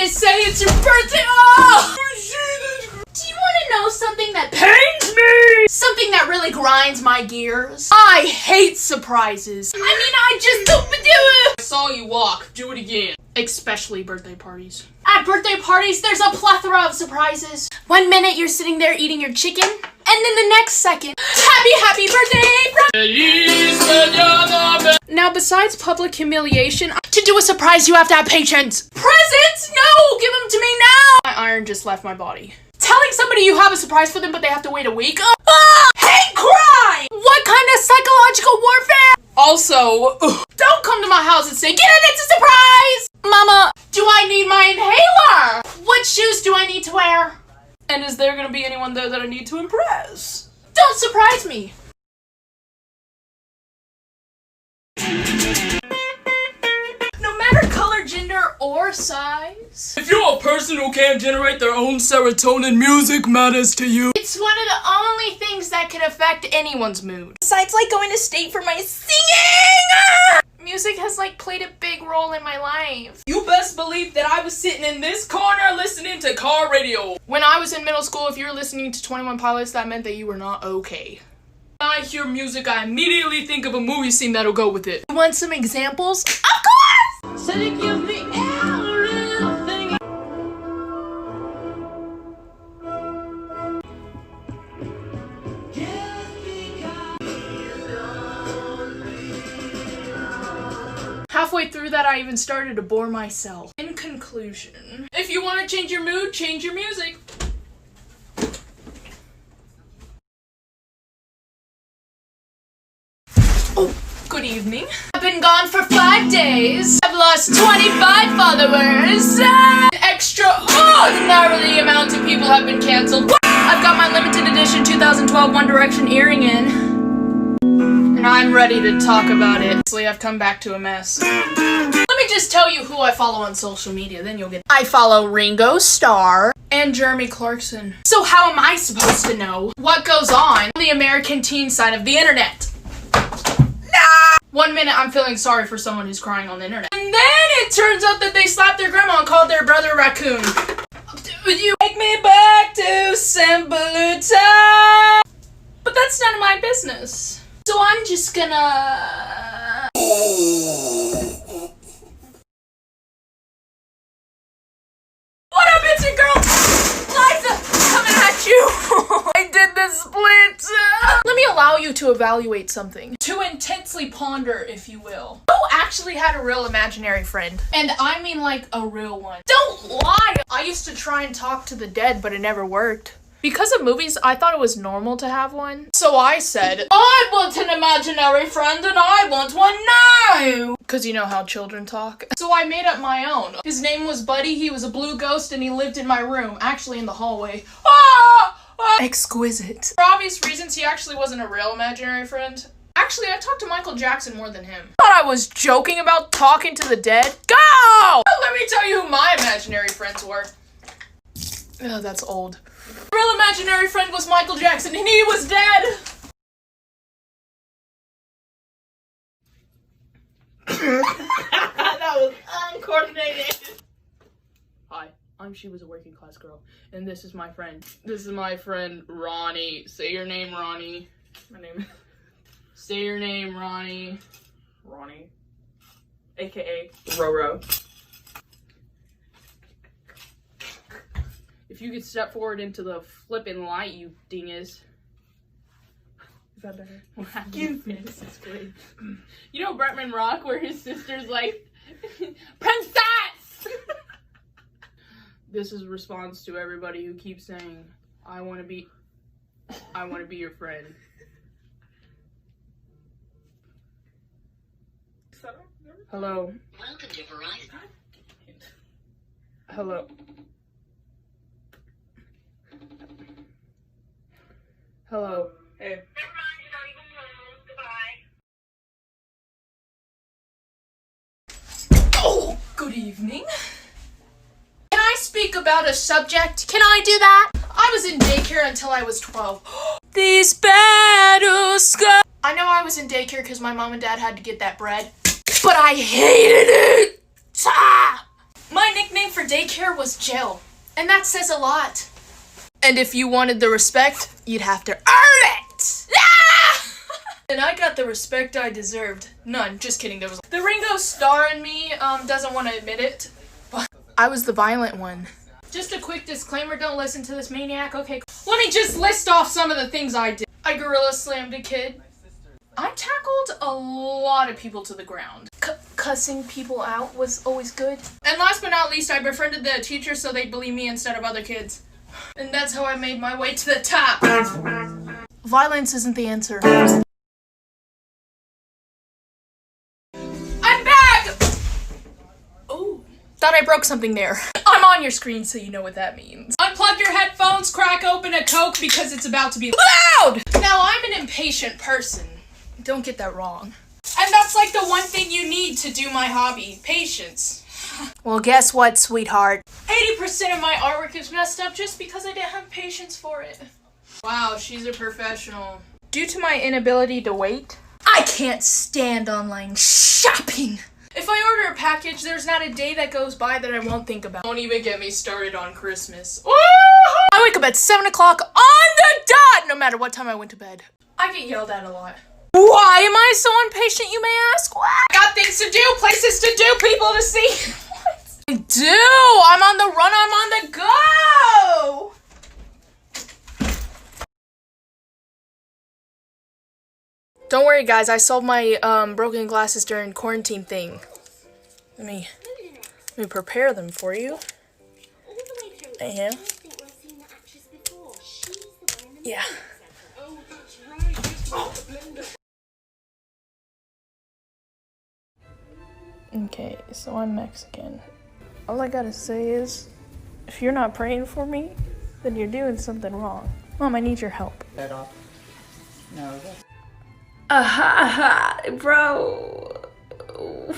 they say it's your birthday. Oh! Do you want to know something that pains me? Something that really grinds my gears? I hate surprises. I just don't do it. I saw you walk. Do it again. Especially birthday parties. At birthday parties, there's a plethora of surprises. 1 minute you're sitting there eating your chicken, and then the next second, happy birthday! Now, besides public humiliation, to do a surprise you have to have patience. Presents? No! Give them to me now! My iron just left my body. Telling somebody you have a surprise for them but they have to wait a week? Hate crime! What kind of psychological warfare? Also, don't come to my house and say, get it, it's a surprise! Mama, do I need my inhaler? What shoes do I need to wear? And is there gonna be anyone there that I need to impress? Don't surprise me! No matter color, gender, or size. If you're a person who can't generate their own serotonin, music matters to you. It's one of the only things that can affect anyone's mood. Besides, like, going to state for my singing! Music has, like, played a big role in my life. You best believe that I was sitting in this corner listening to car radio. When I was in middle school, if you were listening to 21 Pilots, that meant that you were not okay. When I hear music, I immediately think of a movie scene that'll go with it. You want some examples? Of course! So they give me everything. Halfway through that, I even started to bore myself. In conclusion, If you want to change your mood, change your music. oh, good evening. I've been gone for 5 days. I've lost 25 followers. Extraordinarily amount of people have been canceled. I've got my limited edition 2012 One Direction earring in. And I'm ready to talk about it. Honestly, I've come back to a mess. Let me just tell you who I follow on social media, then you'll get it. I follow Ringo Starr and Jeremy Clarkson. So how am I supposed to know what goes on the American teen side of the internet? 1 minute I'm feeling sorry for someone who's crying on the internet. And then it turns out that they slapped their grandma and called their brother a raccoon. You take me back to simpler times. But that's none of my business. So I'm just gonna... What up, it's your girl, Liza, coming at you. I did the split. Let me allow you to evaluate something. To intensely ponder, if you will. Who actually had a real imaginary friend? And I mean like a real one. Don't lie! I used to try and talk to the dead, but it never worked. Because of movies, I thought it was normal to have one. So I said, I want an imaginary friend and I want one now! Cause you know how children talk. So I made up my own. His name was Buddy, he was a blue ghost, and he lived in my room, actually in the hallway. Exquisite. For obvious reasons, he actually wasn't a real imaginary friend. Actually, I talked to Michael Jackson more than him. Thought I was joking about talking to the dead? Go! Let me tell you who my imaginary friends were. Oh, that's old. Real imaginary friend was Michael Jackson, and he was dead! That was uncoordinated. Hi, I'm Shewasaworkingclassgirl, and this is my friend. This is my friend, Ronnie. Say your name, Ronnie. My name. Say your name, Ronnie. Ronnie. AKA Roro. If you could step forward into the flippin' light, you dingus. Is that better? This is great. You know Bretman Rock, where his sister's like, Princess! This is a response to everybody who keeps saying, I want to be your friend. Hello. Welcome to Verizon. Hello. Hello. Hey. Never mind, you're not even home. Goodbye. Oh, good evening. Can I speak about a subject? Can I do that? I was in daycare until I was 12. These battle scars. I know I was in daycare because my mom and dad had to get that bread, but I hated it. My nickname for daycare was Jill, and that says a lot. And if you wanted the respect, you'd have to earn it! Ah! And I got the respect I deserved. None, just kidding, there was the Ringo Starr in me, doesn't want to admit it, but I was the violent one. Just a quick disclaimer, don't listen to this maniac, okay? Let me just list off some of the things I did. I gorilla slammed a kid. I tackled a lot of people to the ground. Cussing people out was always good. And last but not least, I befriended the teacher so they'd believe me instead of other kids. And that's how I made my way to the top. Violence isn't the answer. I'm back! Oh, thought I broke something there. I'm on your screen so you know what that means. Unplug your headphones, crack open a Coke because it's about to be loud! Now, I'm an impatient person. Don't get that wrong. And that's like the one thing you need to do my hobby, patience. Well, guess what, sweetheart? 80% of my artwork is messed up just because I didn't have patience for it. Wow, she's a professional. Due to my inability to wait, I can't stand online shopping. If I order a package, there's not a day that goes by that I won't think about. Don't even get me started on Christmas. Ooh! I wake up at 7 o'clock on the dot, no matter what time I went to bed. I get yelled at a lot. Why am I so impatient, you may ask? What? I got things to do, places to do, people to see. What? I do! I'm on the run, I'm on the go! Don't worry, guys, I solved my broken glasses during quarantine thing. Let me prepare them for you. Yeah. Okay, so I'm Mexican. All I gotta say is, if you're not praying for me, then you're doing something wrong. Mom, I need your help. That off. No, that's... Aha, bro. Oh.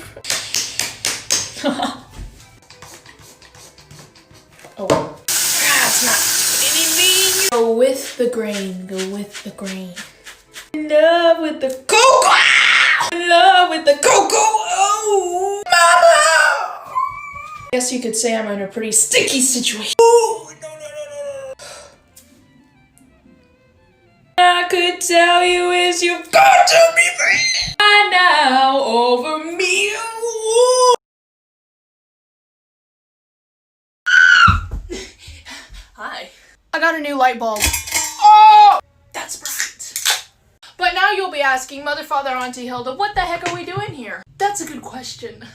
That's not any mean. Go with the grain, go with the grain. In love with the cocoa! In love with the cocoa! Oh, mama! I guess you could say I'm in a pretty sticky situation. Oh, no. I could tell you is you've got to be free. I now over me. Ooh. Hi. I got a new light bulb. Oh, that's bright. But now you'll be asking, Mother, Father, Auntie Hilda, what the heck are we doing here? That's a good question.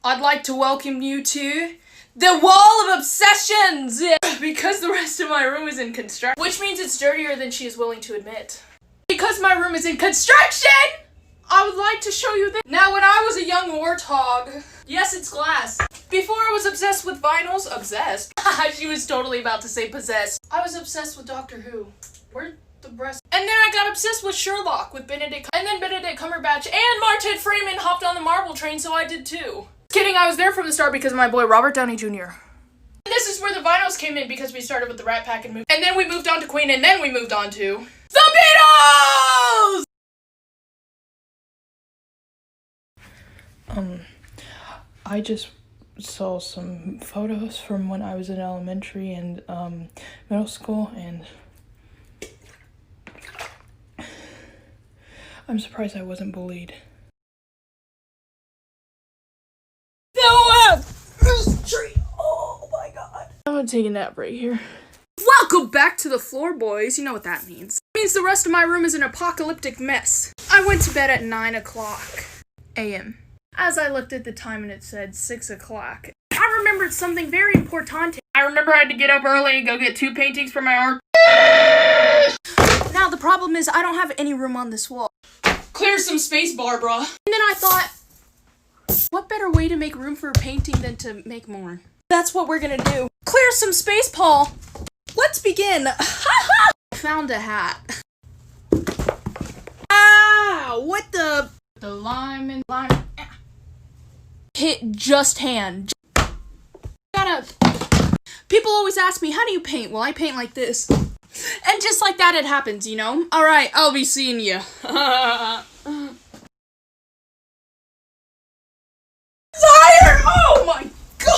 I'd like to welcome you to the Wall of Obsessions! Because the rest of my room is in construction. Which means it's dirtier than she is willing to admit. Because my room is in construction! I would like to show you this. Now, when I was a young warthog, yes, it's glass. Before I was obsessed with vinyls, obsessed. She was totally about to say possessed. I was obsessed with Doctor Who. Where'd the breast? And then I got obsessed with Sherlock, with Benedict. And then Benedict Cumberbatch and Martin Freeman hopped on the Marvel train, so I did too. Kidding, I was there from the start because of my boy Robert Downey Jr. And this is where the vinyls came in because we started with the Rat Pack and moved. And then we moved on to Queen, and then we moved on to the Beatles! I just saw some photos from when I was in elementary and middle school, and I'm surprised I wasn't bullied. Oh my god. I'm gonna take a nap right here. Welcome back to the floor, boys. You know what that means. It means the rest of my room is an apocalyptic mess. I went to bed at 9 o'clock a.m. As I looked at the time and it said 6 o'clock, I remembered something very important. I remember I had to get up early and go get 2 paintings for my art. Now the problem is I don't have any room on this wall. Clear some space, Barbara. And then I thought, what better way to make room for a painting than to make more? That's what we're gonna do. Clear some space, Paul. Let's begin. I found a hat. Ah, what the? The lime. Hit just hand. People always ask me, how do you paint? Well, I paint like this. And just like that, it happens, you know? Alright, I'll be seeing you. Fire! Oh my god!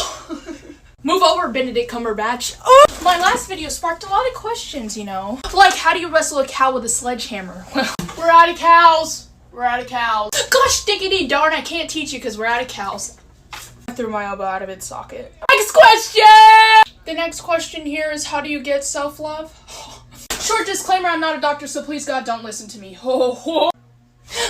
Move over, Benedict Cumberbatch. Oh! My last video sparked a lot of questions, you know. Like, how do you wrestle a cow with a sledgehammer? Well, we're out of cows. We're out of cows. Gosh, diggity darn, I can't teach you because we're out of cows. I threw my elbow out of its socket. Next question! The next question here is, how do you get self-love? Short disclaimer, I'm not a doctor, so please God, don't listen to me. Ho ho.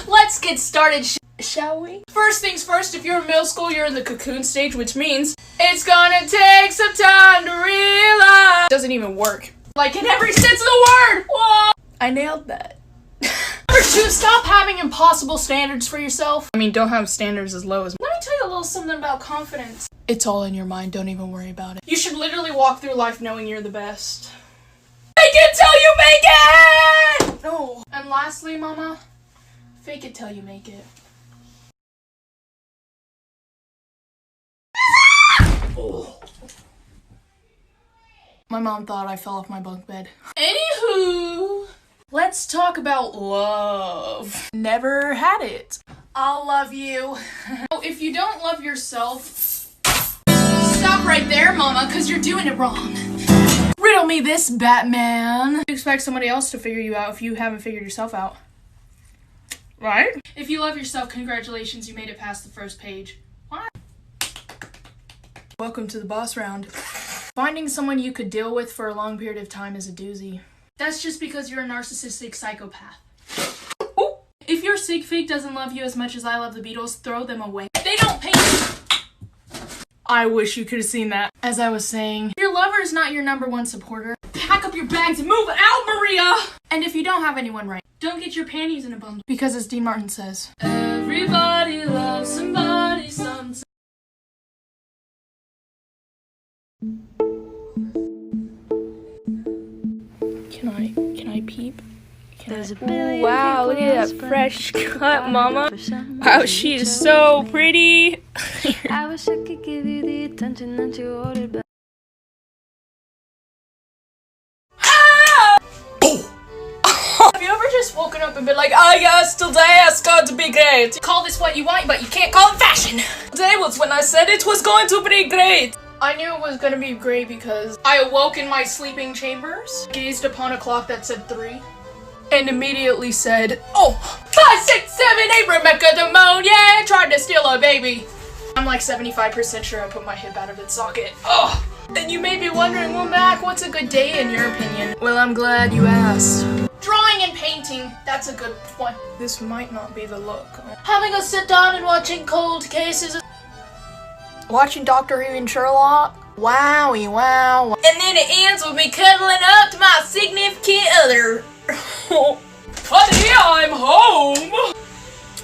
Let's get started, shall we? First things first, if you're in middle school, you're in the cocoon stage, which means it's gonna take some time to realize. Doesn't even work. Like in every sense of the word. Whoa. I nailed that. Number 2, stop having impossible standards for yourself. I mean, don't have standards as low as. Let me tell you a little something about confidence. It's all in your mind, don't even worry about it. You should literally walk through life knowing you're the best. Fake it till you make it! No. And lastly, mama, fake it till you make it. Oh. My mom thought I fell off my bunk bed. Anywho, let's talk about love. Never had it. I'll love you. If you don't love yourself, stop right there, mama, because you're doing it wrong. Riddle me this, Batman. You expect somebody else to figure you out if you haven't figured yourself out. Right? If you love yourself, congratulations, you made it past the first page. What? Welcome to the boss round. Finding someone you could deal with for a long period of time is a doozy. That's just because you're a narcissistic psychopath. Ooh. If your sig fig doesn't love you as much as I love the Beatles, throw them away. They don't pay you. I wish you could have seen that. As I was saying, your lover is not your #1 supporter. Pack up your bags and move out, Maria! And if you don't have anyone right, don't get your panties in a bundle. Because as Dean Martin says, everybody loves somebody sometime. Can I peep? Ooh, wow, look at that fresh cut, mama. Wow, she is so pretty. I wish I could give you the attention that you ordered, but Have you ever just woken up and been like, oh yes, today it's going to be great. Call this what you want, but you can't call it fashion. Today was when I said it was going to be great. I knew it was going to be great because I awoke in my sleeping chambers, gazed upon a clock that said 3, and immediately said, oh, 5, 6, 7, 8, Rebecca Damone, yeah, tried to steal a baby. I'm like 75% sure I put my hip out of its socket. Oh, and you may be wondering, well, Mac, what's a good day in your opinion? Well, I'm glad you asked. Drawing and painting, that's a good one. This might not be the look. Having a sit down and watching cold cases. Watching Doctor Who and Sherlock. Wowie, wow. And then it ends with me cuddling up to my significant other. Honey, I'm home!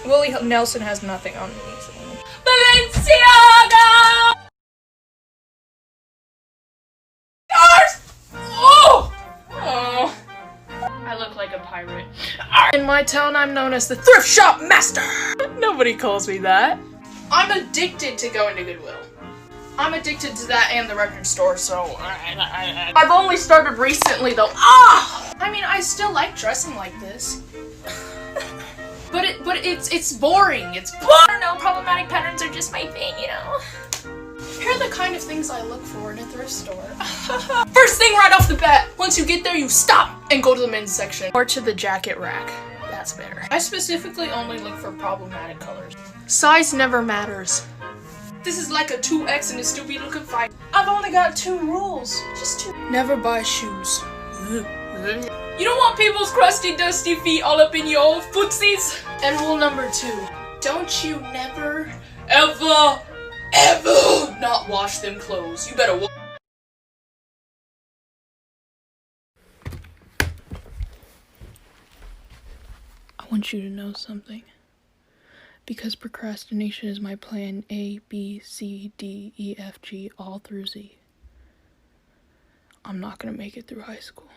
Willie Nelson has nothing on me. So. Balenciaga! Oh! Oh. I look like a pirate. In my town, I'm known as the Thrift Shop Master! Nobody calls me that. I'm addicted to going to Goodwill. I'm addicted to that and the record store, so I've only started recently, though. Ah! I mean, I still like dressing like this. but it's boring. It's boring. I don't know, problematic patterns are just my thing, you know? Here are the kind of things I look for in a thrift store. First thing right off the bat, once you get there, you stop and go to the men's section. Or to the jacket rack. That's better. I specifically only look for problematic colors. Size never matters. This is like a 2X and it still be looking fine. I've only got 2 rules. Just 2. Never buy shoes. You don't want people's crusty, dusty feet all up in your footsies. And rule number 2. Don't you never, ever not wash them clothes. You better wash. I want you to know something. Because procrastination is my plan A, B, C, D, E, F, G, all through Z. I'm not gonna make it through high school.